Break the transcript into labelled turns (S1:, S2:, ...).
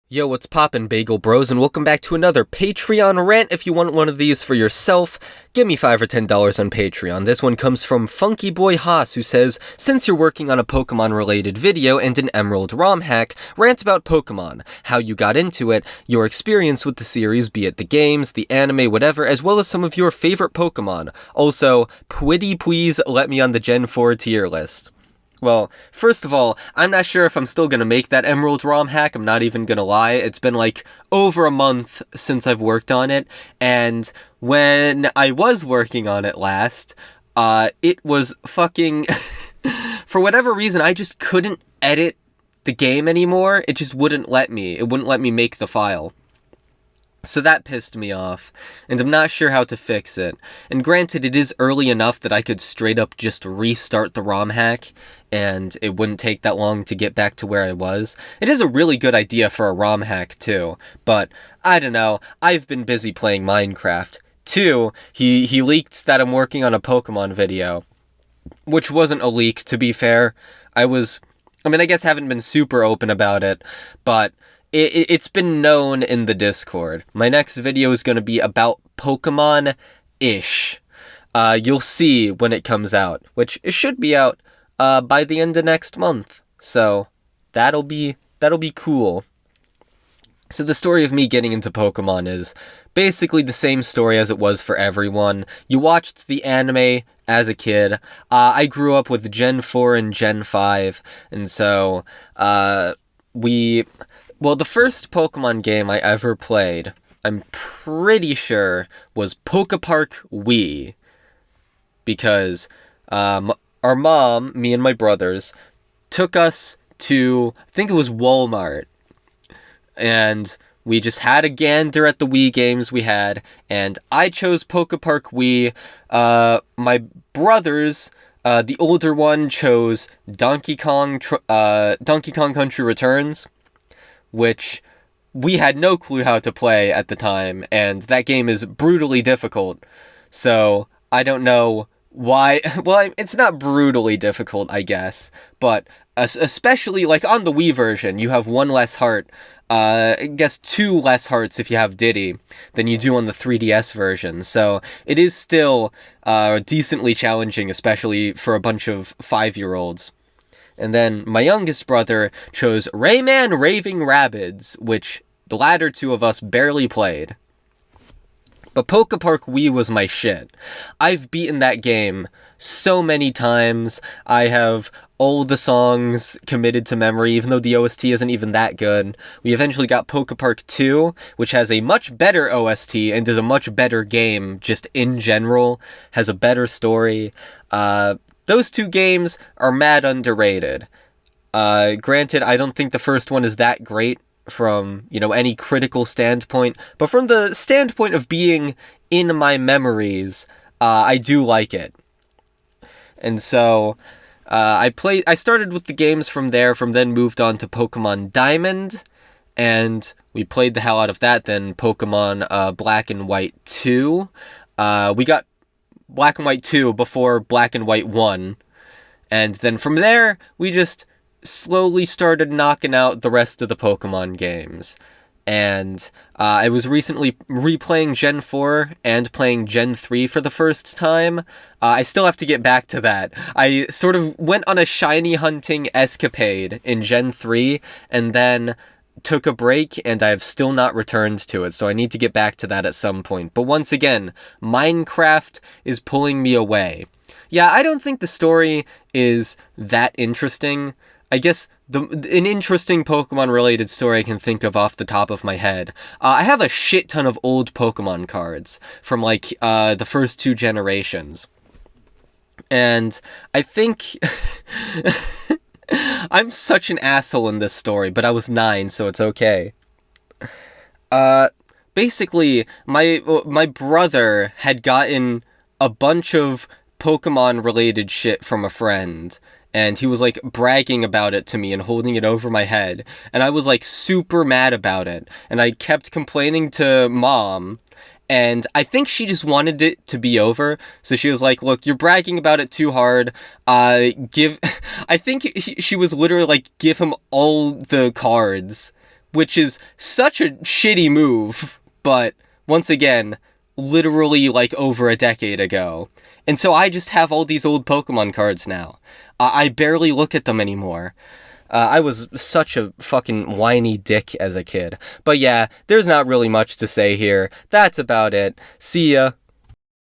S1: Yo, what's poppin', Bagel Bros, and welcome back to another Patreon rant. If you want one of these for yourself, give me $5 or $10 on Patreon. This one comes from Funky Boy Haas, who says, since you're working on a Pokemon-related video and an Emerald ROM hack, rant about Pokemon, how you got into it, your experience with the series, be it the games, the anime, whatever, as well as some of your favorite Pokemon. Also, pretty please let me on the Gen 4 tier list. Well, first of all, I'm not sure if I'm still gonna make that Emerald ROM hack, I'm not even gonna lie. It's been like over a month since I've worked on it, and when I was working on it last, it was fucking... For whatever reason, I just couldn't edit the game anymore. It just wouldn't let me. It wouldn't let me make the file. So that pissed me off, and I'm not sure how to fix it. And granted, it is early enough that I could straight up just restart the ROM hack, and it wouldn't take that long to get back to where I was. It is a really good idea for a ROM hack, too, but I don't know, I've been busy playing Minecraft. Two, he leaked that I'm working on a Pokemon video, which wasn't a leak, to be fair. I guess I haven't been super open about it, but... It's been known in the Discord. My next video is going to be about Pokemon-ish. You'll see when it comes out, which it should be out by the end of next month. So that'll be cool. So the story of me getting into Pokemon is basically the same story as it was for everyone. You watched the anime as a kid. I grew up with Gen 4 and Gen 5, and so Well, the first Pokemon game I ever played, I'm pretty sure, was Pokepark Wii. Because our mom, me and my brothers, took us to, I think it was Walmart. And we just had a gander at the Wii games we had, and I chose Pokepark Wii. My brothers... the older one chose Donkey Kong Country Returns, which we had no clue how to play at the time, and that game is brutally difficult, so I don't know why. Well, it's not brutally difficult, I guess, but especially, like, on the Wii version, you have one less heart, I guess 2 less hearts if you have Diddy, than you do on the 3DS version, so it is still decently challenging, especially for a bunch of 5-year-olds. And then my youngest brother chose Rayman Raving Rabbids, which the latter two of us barely played. But Pokepark Wii was my shit. I've beaten that game so many times. I have all the songs committed to memory, even though the OST isn't even that good. We eventually got Pokepark 2, which has a much better OST and is a much better game, just in general, has a better story. Those two games are mad underrated. Granted, I don't think the first one is that great from, any critical standpoint, but from the standpoint of being in my memories, I do like it. And so, I started with the games from there, from then moved on to Pokemon Diamond, and we played the hell out of that, then Pokemon Black and White 2. We got Black and White 2 before Black and White 1, and then from there, we just slowly started knocking out the rest of the Pokemon games. And I was recently replaying Gen 4 and playing Gen 3 for the first time. I still have to get back to that. I sort of went on a shiny hunting escapade in Gen 3, and then took a break, and I've still not returned to it, so I need to get back to that at some point. But once again, Minecraft is pulling me away. Yeah, I don't think the story is that interesting. I guess an interesting Pokemon-related story I can think of off the top of my head. I have a shit ton of old Pokemon cards from, the first 2 generations. And I think... I'm such an asshole in this story, but I was 9, so it's okay. Basically, my brother had gotten a bunch of Pokemon-related shit from a friend, and he was, bragging about it to me and holding it over my head, and I was, super mad about it, and I kept complaining to Mom, and I think she just wanted it to be over, so she was like, look, you're bragging about it too hard, I think she was literally like, give him all the cards, which is such a shitty move, but once again, literally like over a decade ago. And so I just have all these old Pokemon cards now. I barely look at them anymore. I was such a fucking whiny dick as a kid. But yeah, there's not really much to say here. That's about it. See ya.